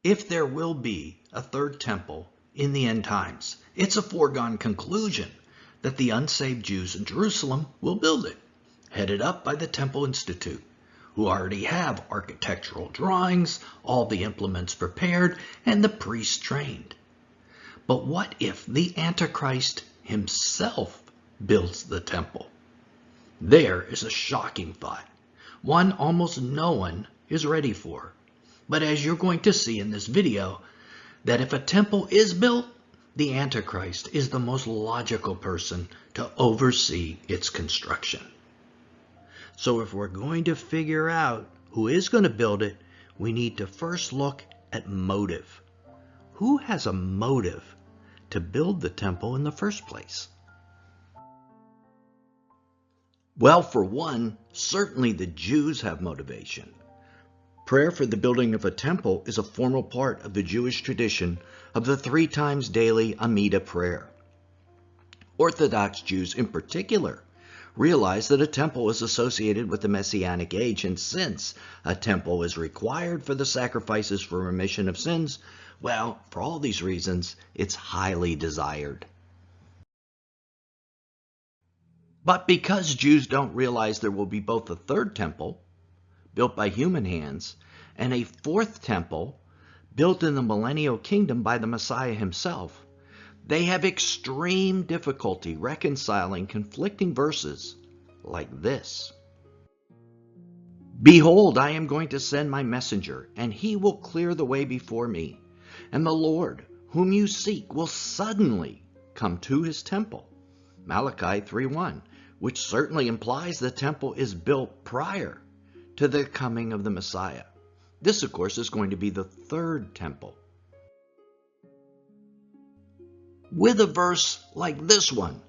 If there will be a third temple in the end times, it's a foregone conclusion that the unsaved Jews in Jerusalem will build it, headed up by the Temple Institute, who already have architectural drawings, all the implements prepared, and the priests trained. But what if the Antichrist himself builds the temple? There is a shocking thought, one almost no one is ready for. But as you're going to see in this video, that if a temple is built, the Antichrist is the most logical person to oversee its construction. So if we're going to figure out who is going to build it, we need to first look at motive. Who has a motive to build the temple in the first place? Well, for one, certainly the Jews have motivation. Prayer for the building of a temple is a formal part of the Jewish tradition of the 3 times daily Amidah prayer. Orthodox Jews in particular realize that a temple is associated with the Messianic age, and since a temple is required for the sacrifices for remission of sins, well, for all these reasons, it's highly desired. But because Jews don't realize there will be both a third temple, built by human hands, and a fourth temple, built in the millennial kingdom by the Messiah himself, they have extreme difficulty reconciling conflicting verses like this. Behold, I am going to send my messenger, and he will clear the way before me. And the Lord, whom you seek, will suddenly come to his temple. Malachi 3:1, which certainly implies the temple is built prior to the coming of the Messiah. This, of course, is going to be the third temple. With a verse like this one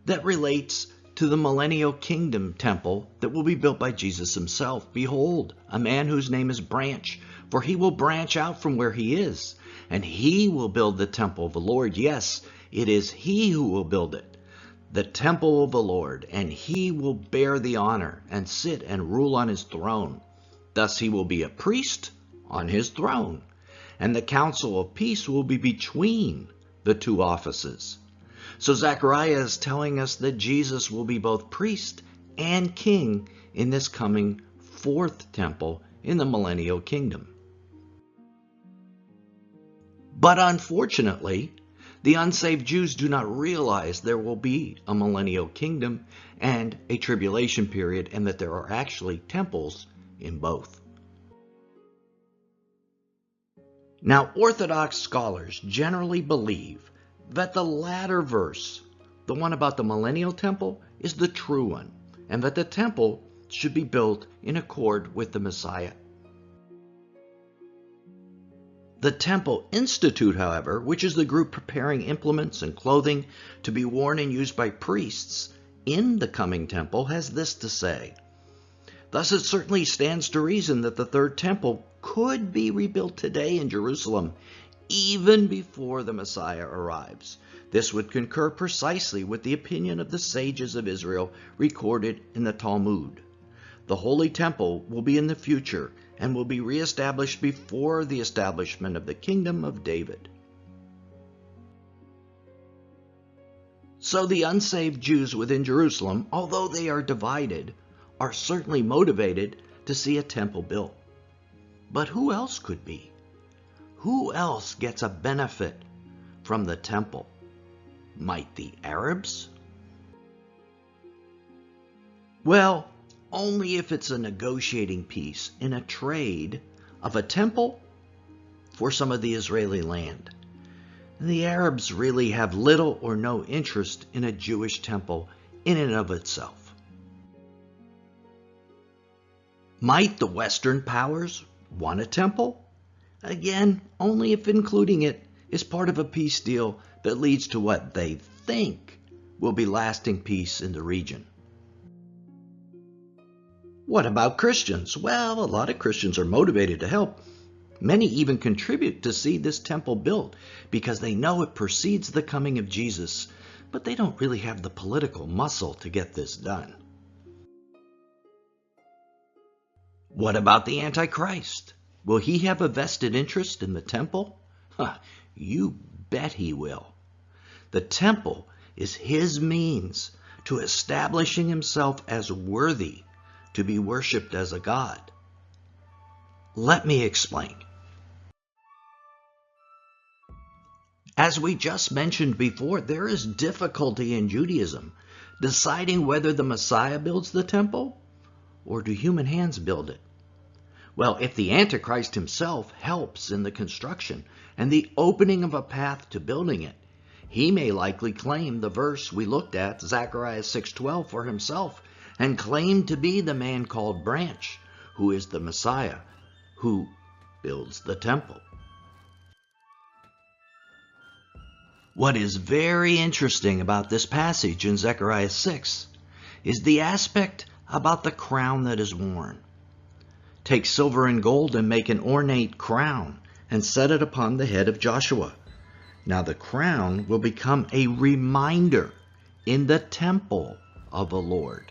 that relates to the millennial kingdom temple that will be built by Jesus himself. Behold, a man whose name is Branch, for he will branch out from where he is, and he will build the temple of the Lord. Yes, it is he who will build it, the temple of the Lord, and he will bear the honor and sit and rule on his throne. Thus he will be a priest on his throne, and the council of peace will be between the 2 offices. So Zechariah is telling us that Jesus will be both priest and king in this coming 4th temple in the millennial kingdom. But unfortunately, the unsaved Jews do not realize there will be a millennial kingdom and a tribulation period, and that there are actually temples in both. Now, Orthodox scholars generally believe that the latter verse, the one about the millennial temple, is the true one, and that the temple should be built in accord with the Messiah. The Temple Institute, however, which is the group preparing implements and clothing to be worn and used by priests in the coming temple, has this to say. Thus it certainly stands to reason that the third temple could be rebuilt today in Jerusalem, even before the Messiah arrives. This would concur precisely with the opinion of the sages of Israel recorded in the Talmud. The Holy Temple will be in the future and will be reestablished before the establishment of the kingdom of David. So the unsaved Jews within Jerusalem, although they are divided, are certainly motivated to see a temple built. But who else could be? Who else gets a benefit from the temple? Might the Arabs? Well, only if it's a negotiating piece in a trade of a temple for some of the Israeli land. The Arabs really have little or no interest in a Jewish temple in and of itself. Might the Western powers want a temple? Again, only if including it is part of a peace deal that leads to what they think will be lasting peace in the region. What about Christians? Well, a lot of Christians are motivated to help. Many even contribute to see this temple built because they know it precedes the coming of Jesus, but they don't really have the political muscle to get this done. What about the Antichrist? Will he have a vested interest in the temple? You bet he will. The temple is his means to establishing himself as worthy to be worshipped as a god. Let me explain. As we just mentioned before, there is difficulty in Judaism deciding whether the Messiah builds the temple or do human hands build it. Well, if the Antichrist himself helps in the construction and the opening of a path to building it, he may likely claim the verse we looked at, Zechariah 6:12, for himself and claim to be the man called Branch, who is the Messiah, who builds the temple. What is very interesting about this passage in Zechariah 6 is the aspect about the crown that is worn. Take silver and gold and make an ornate crown and set it upon the head of Joshua. Now the crown will become a reminder in the temple of the Lord.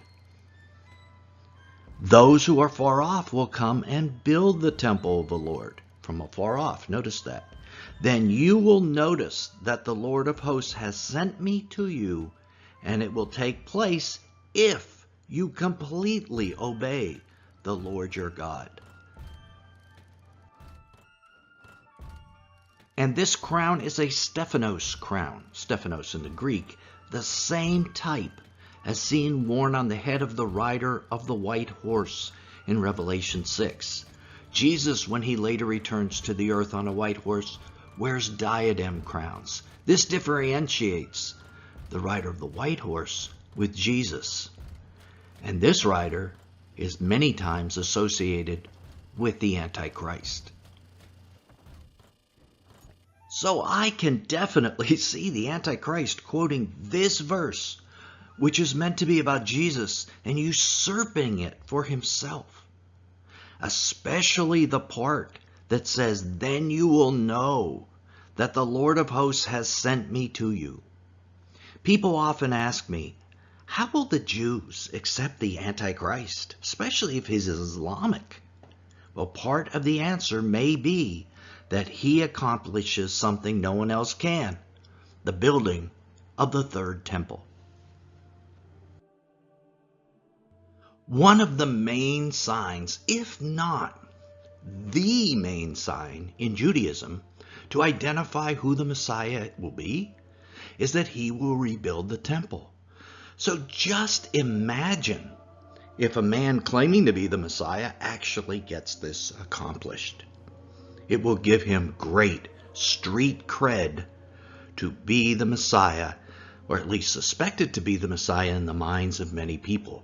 Those who are far off will come and build the temple of the Lord from afar off. Notice that. Then you will notice that the Lord of hosts has sent me to you, and it will take place if you completely obey the Lord your God. And this crown is a Stephanos crown, Stephanos in the Greek, the same type as seen worn on the head of the rider of the white horse in Revelation 6. Jesus, when he later returns to the earth on a white horse, wears diadem crowns. This differentiates the rider of the white horse with Jesus. And this rider is many times associated with the Antichrist. So I can definitely see the Antichrist quoting this verse, which is meant to be about Jesus, and usurping it for himself. Especially the part that says, then you will know that the Lord of hosts has sent me to you. People often ask me, how will the Jews accept the Antichrist, especially if he's Islamic? Well, part of the answer may be that he accomplishes something no one else can, the building of the third temple. One of the main signs, if not the main sign in Judaism to identify who the Messiah will be, is that he will rebuild the temple. So just imagine if a man claiming to be the Messiah actually gets this accomplished. It will give him great street cred to be the Messiah, or at least suspected to be the Messiah in the minds of many people.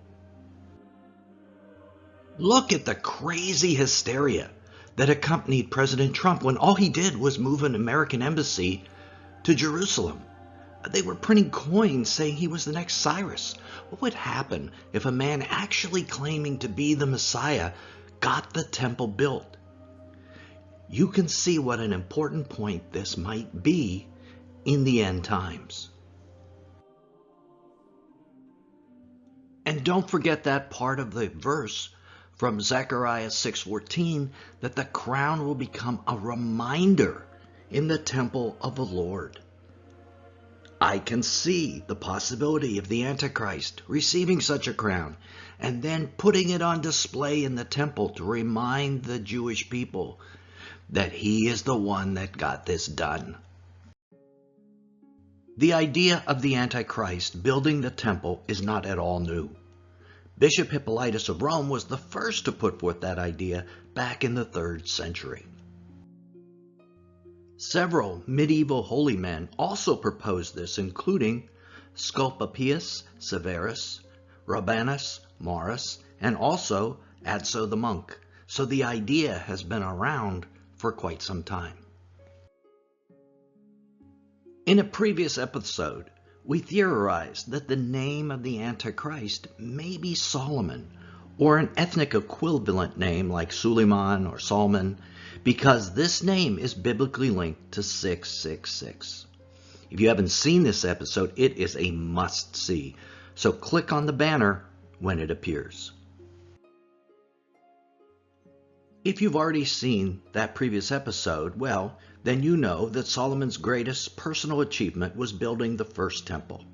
Look at the crazy hysteria that accompanied President Trump when all he did was move an American embassy to Jerusalem. They were printing coins saying he was the next Cyrus. What would happen if a man actually claiming to be the Messiah got the temple built? You can see what an important point this might be in the end times. And don't forget that part of the verse from Zechariah 6:14, that the crown will become a reminder in the temple of the Lord. I can see the possibility of the Antichrist receiving such a crown and then putting it on display in the temple to remind the Jewish people that he is the one that got this done. The idea of the Antichrist building the temple is not at all new. Bishop Hippolytus of Rome was the first to put forth that idea back in the 3rd century. Several medieval holy men also proposed this, including Sculppapius Severus, Rabanus Maurus, and also Adso the monk. So the idea has been around for quite some time. In a previous episode, we theorized that the name of the Antichrist may be Solomon, or an ethnic equivalent name like Suleiman or Salman, because this name is biblically linked to 666. If you haven't seen this episode, it is a must-see, so click on the banner when it appears. If you've already seen that previous episode, well, then you know that Solomon's greatest personal achievement was building the first temple.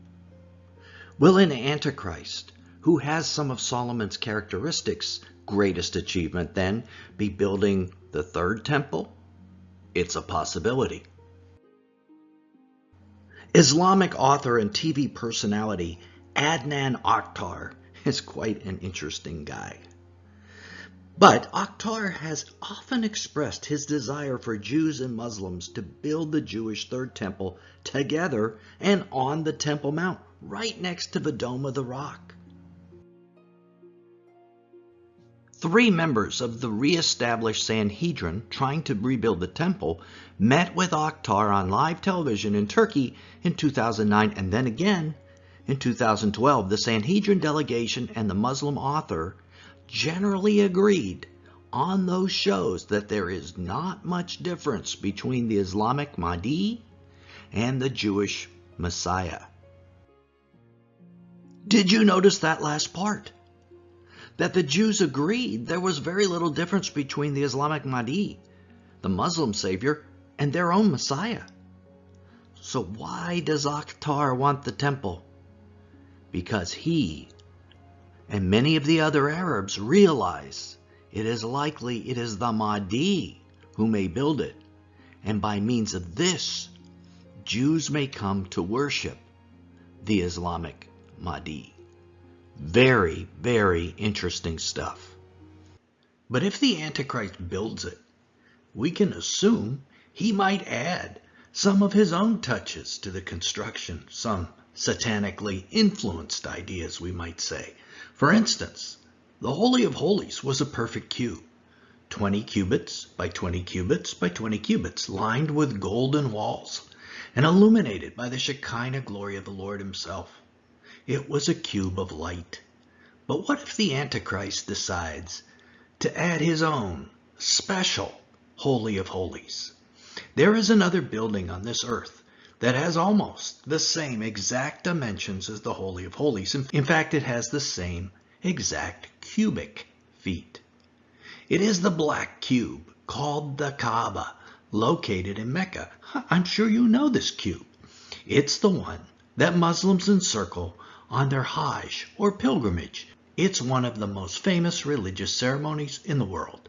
Will an Antichrist, who has some of Solomon's characteristics, greatest achievement then be building the third temple? It's a possibility. Islamic author and TV personality Adnan Akhtar is quite an interesting guy. But Akhtar has often expressed his desire for Jews and Muslims to build the Jewish Third Temple together and on the Temple Mount, right next to the Dome of the Rock. 3 members of the re-established Sanhedrin trying to rebuild the temple met with Akhtar on live television in Turkey in 2009 and then again in 2012. The Sanhedrin delegation and the Muslim author generally agreed on those shows that there is not much difference between the Islamic Mahdi and the Jewish Messiah. Did you notice that last part? That the Jews agreed there was very little difference between the Islamic Mahdi, the Muslim savior, and their own Messiah. So why does Akhtar want the temple? Because he and many of the other Arabs realize it is likely it is the Mahdi who may build it, and by means of this, Jews may come to worship the Islamic Mahdi. Very, very interesting stuff. But if the Antichrist builds it, we can assume he might add some of his own touches to the construction, some satanically influenced ideas, we might say. For instance, the Holy of Holies was a perfect cube, 20 cubits by 20 cubits by 20 cubits, lined with golden walls and illuminated by the Shekinah glory of the Lord himself. It was a cube of light. But what if the Antichrist decides to add his own special Holy of Holies? There is another building on this earth that has almost the same exact dimensions as the Holy of Holies. In fact, it has the same exact cubic feet. It is the black cube called the Kaaba, located in Mecca. I'm sure you know this cube. It's the one that Muslims encircle on their Hajj or pilgrimage. It's one of the most famous religious ceremonies in the world.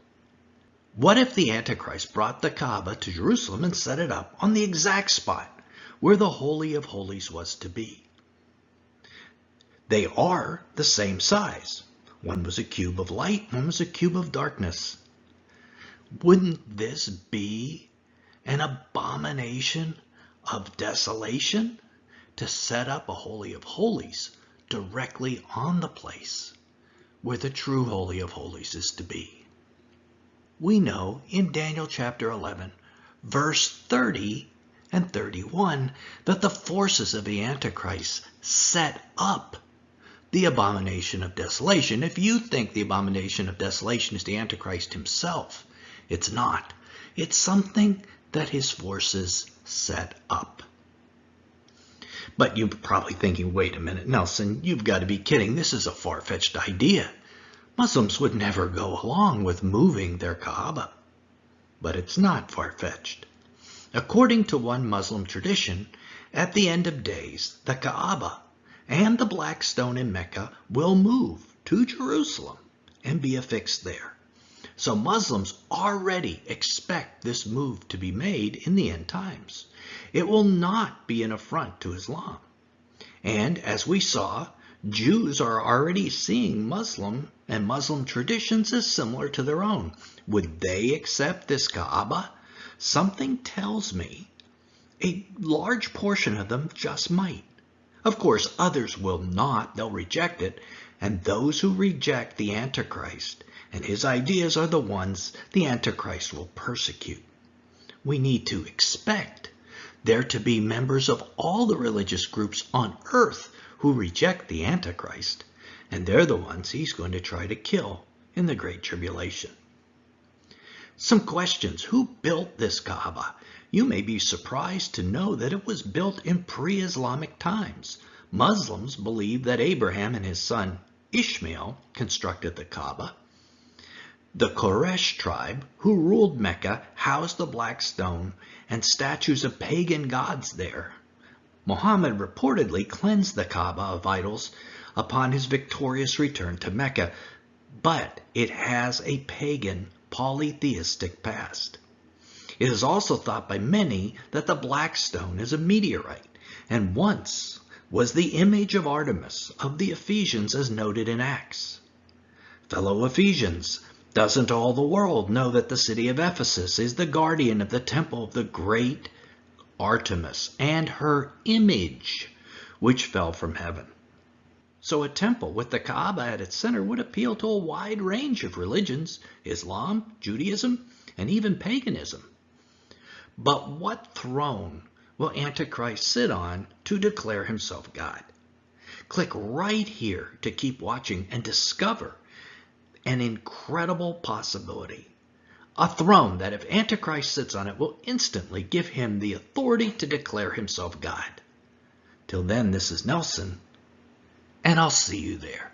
What if the Antichrist brought the Kaaba to Jerusalem and set it up on the exact spot where the Holy of Holies was to be? They are the same size. One was a cube of light, one was a cube of darkness. Wouldn't this be an abomination of desolation to set up a Holy of Holies directly on the place where the true Holy of Holies is to be? We know in Daniel chapter 11, verse 30 and 31, that the forces of the Antichrist set up the abomination of desolation. If you think the abomination of desolation is the Antichrist himself, it's not. It's something that his forces set up. But you're probably thinking, wait a minute, Nelson, you've got to be kidding. This is a far-fetched idea. Muslims would never go along with moving their Kaaba. But it's not far-fetched. According to one Muslim tradition, at the end of days, the Kaaba and the black stone in Mecca will move to Jerusalem and be affixed there. So Muslims already expect this move to be made in the end times. It will not be an affront to Islam. And as we saw, Jews are already seeing Muslim and Muslim traditions as similar to their own. Would they accept this Kaaba? Something tells me a large portion of them just might. Of course, others will not. They'll reject it. And those who reject the Antichrist and his ideas are the ones the Antichrist will persecute. We need to expect there to be members of all the religious groups on earth who reject the Antichrist, and they're the ones he's going to try to kill in the Great Tribulation. Some questions. Who built this Kaaba? You may be surprised to know that it was built in pre-Islamic times. Muslims believe that Abraham and his son Ishmael constructed the Kaaba. The Quraysh tribe, who ruled Mecca, housed the black stone and statues of pagan gods there. Muhammad reportedly cleansed the Kaaba of idols upon his victorious return to Mecca, but it has a pagan, polytheistic past. It is also thought by many that the black stone is a meteorite, and once was the image of Artemis of the Ephesians as noted in Acts. Fellow Ephesians, doesn't all the world know that the city of Ephesus is the guardian of the temple of the great Artemis and her image, which fell from heaven? So a temple with the Kaaba at its center would appeal to a wide range of religions: Islam, Judaism, and even paganism. But what throne will Antichrist sit on to declare himself God? Click right here to keep watching and discover an incredible possibility. A throne that, if Antichrist sits on it, will instantly give him the authority to declare himself God. Till then, this is Nelson, and I'll see you there.